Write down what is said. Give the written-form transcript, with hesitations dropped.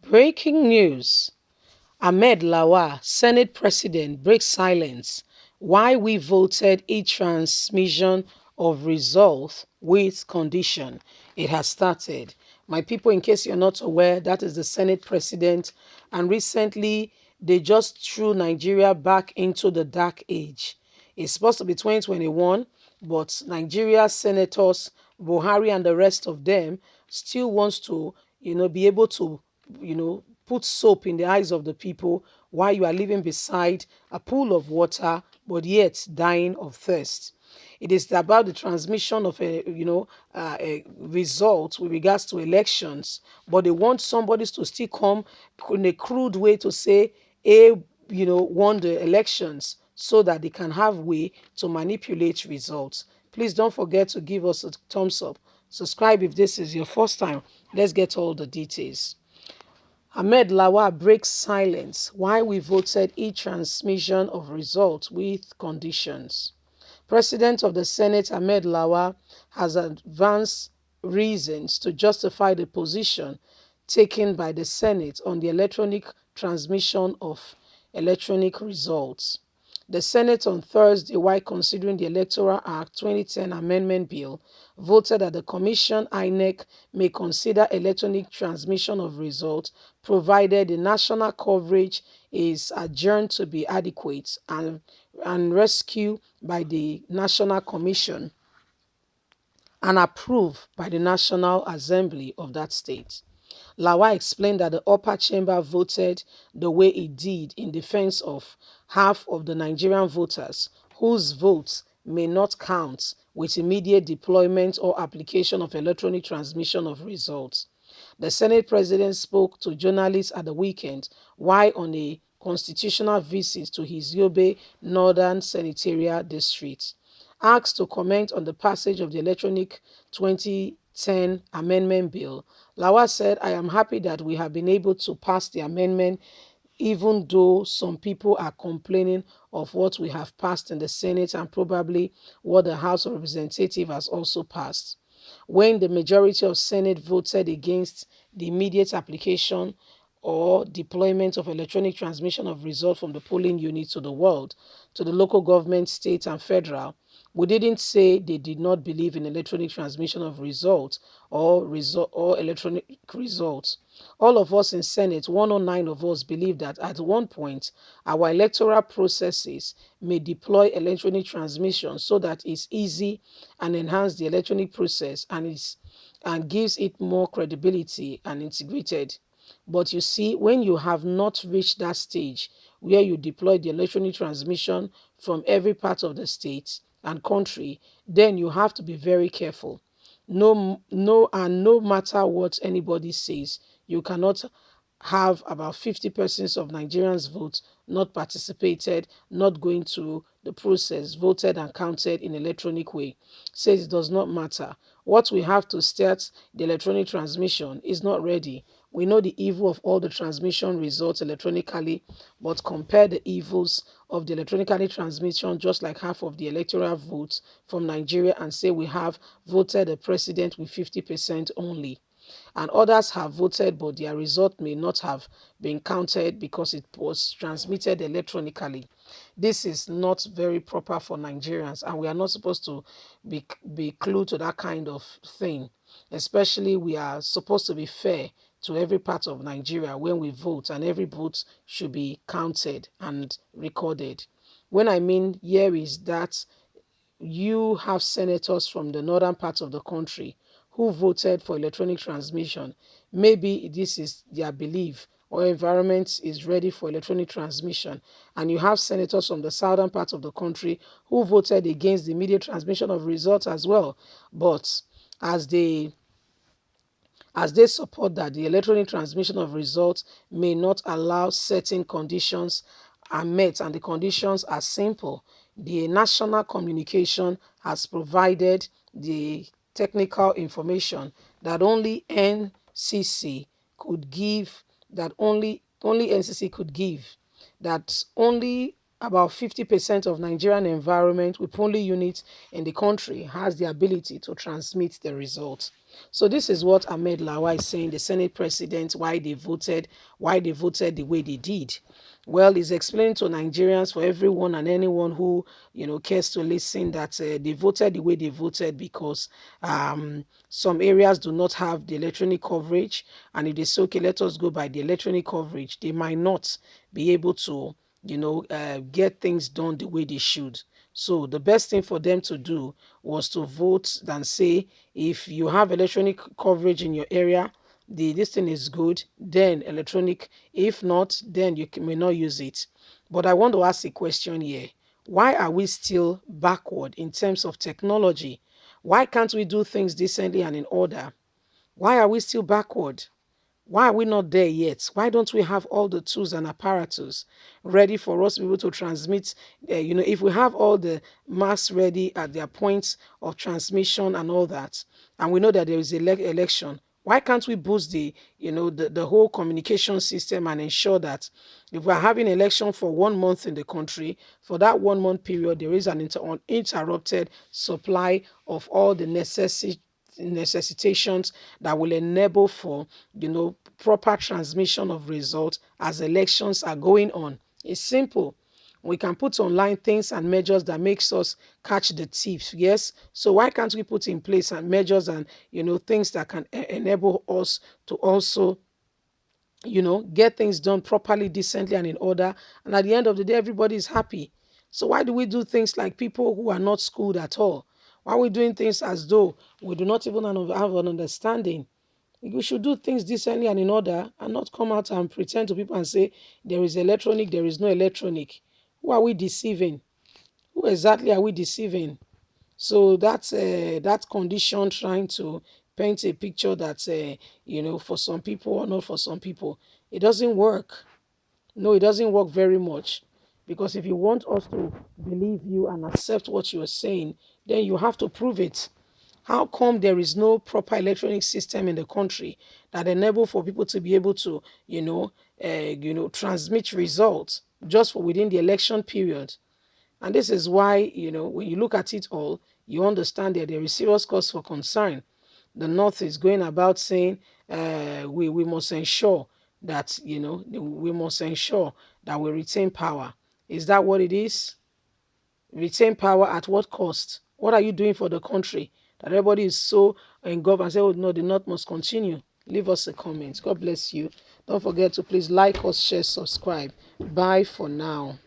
Breaking news. Ahmed Lawan, Senate President, breaks silence. Why we voted e-transmission of results with condition. It has started. My people, in case you're not aware, that is the Senate President. And recently, they just threw Nigeria back into the dark age. It's supposed to be 2021, but Nigeria senators, Buhari and the rest of them, still wants to, be able to, put soap in the eyes of the people while you are living beside a pool of water, but yet dying of thirst. It is about the transmission of a result with regards to elections, but they want somebody to still come in a crude way to say a won the elections so that they can have way to manipulate results. Please don't forget to give us a thumbs up. Subscribe if this is your first time. Let's get all the details. Ahmed Lawan breaks silence why we voted e-transmission of results with conditions. President of the Senate Ahmed Lawan has advanced reasons to justify the position taken by the Senate on the electronic transmission of electronic results. The Senate on Thursday, while considering the Electoral Act 2010 Amendment Bill, voted that the Commission (INEC) may consider electronic transmission of results provided the national coverage is adjourned to be adequate and rescued by the National Commission and approved by the National Assembly of that state. Lawan explained that the upper chamber voted the way it did in defense of half of the Nigerian voters whose votes may not count with immediate deployment or application of electronic transmission of results. The Senate President spoke to journalists at the weekend while on a constitutional visit to his Yobe Northern Senatorial District. Asked to comment on the passage of the Electronic 2010 Amendment Bill, Lawan said, "I am happy that we have been able to pass the amendment even though some people are complaining of what we have passed in the Senate and probably what the House of Representatives has also passed. When the majority of Senate voted against the immediate application or deployment of electronic transmission of results from the polling unit to the world, to the local government, state, and federal, we didn't say they did not believe in electronic transmission of results or electronic results. All of us in Senate, 109 of us, believe that at one point our electoral processes may deploy electronic transmission so that it's easy and enhance the electronic process and gives it more credibility and integrated. But you see, when you have not reached that stage where you deploy the electronic transmission from every part of the state and country, then you have to be very careful. No matter what anybody says, you cannot have about 50% of Nigerians' votes not participated, not going through the process, voted and counted in electronic way. Says it does not matter. What we have to start the electronic transmission is not ready. We know the evil of all the transmission results electronically, but compare the evils of the electronically transmission, just like half of the electoral votes from Nigeria, and say we have voted a president with 50% only. And others have voted, but their result may not have been counted because it was transmitted electronically. This is not very proper for Nigerians, and we are not supposed to be clued to that kind of thing. Especially, we are supposed to be fair to every part of Nigeria when we vote, and every vote should be counted and recorded. When I mean here is that you have senators from the northern part of the country who voted for electronic transmission. Maybe this is their belief or environment is ready for electronic transmission. And you have senators from the southern part of the country who voted against the immediate transmission of results as well. But as they support that the electronic transmission of results may not allow certain conditions are met, and the conditions are simple. The national communication has provided the technical information that only NCC could give, that only NCC could give, that only About 50% of Nigerian environment with polling units in the country has the ability to transmit the results. So this is what Ahmed Lawan is saying, the Senate president, why they voted the way they did. Well, he's explaining to Nigerians, for everyone and anyone who cares to listen, that they voted the way they voted because some areas do not have the electronic coverage, and if they say, okay, let us go by the electronic coverage, they might not be able to get things done the way they should. So the best thing for them to do was to vote than say, if you have electronic coverage in your area, this thing is good, then electronic. If not, then you may not use it. But I want to ask a question here. Why are we still backward in terms of technology? Why can't we do things decently and in order? Why are we still backward? Why are we not there yet? Why don't we have all the tools and apparatus ready for us to be able to transmit? If we have all the mass ready at their points of transmission and all that, and we know that there is election, why can't we boost the whole communication system and ensure that if we're having election for 1 month in the country, for that 1 month period, there is an uninterrupted supply of all the necessitations that will enable for proper transmission of results as elections are going on. It's simple. We can put online things and measures that makes us catch the thief. Yes. So why can't we put in place and measures and things that can enable us to also get things done properly, decently, and in order. And at the end of the day, everybody is happy. So why do we do things like people who are not schooled at all? Why are we doing things as though we do not even have an understanding? We should do things decently and in order and not come out and pretend to people and say there is electronic, there is no electronic. Who are we deceiving? Who exactly are we deceiving? So that's that condition trying to paint a picture that for some people or not for some people, it doesn't work. No, it doesn't work very much, because if you want us to believe you and accept what you're saying, then you have to prove it. How come there is no proper electronic system in the country that enable for people to be able to transmit results just for within the election period? And this is why, when you look at it all, you understand that there is serious cause for concern. The North is going about saying we must ensure that, we must ensure that we retain power. Is that what it is? Retain power at what cost? What are you doing for the country? That everybody is so engulfed and say, oh no, the North must continue. Leave us a comment. God bless you. Don't forget to please like us, share, subscribe. Bye for now.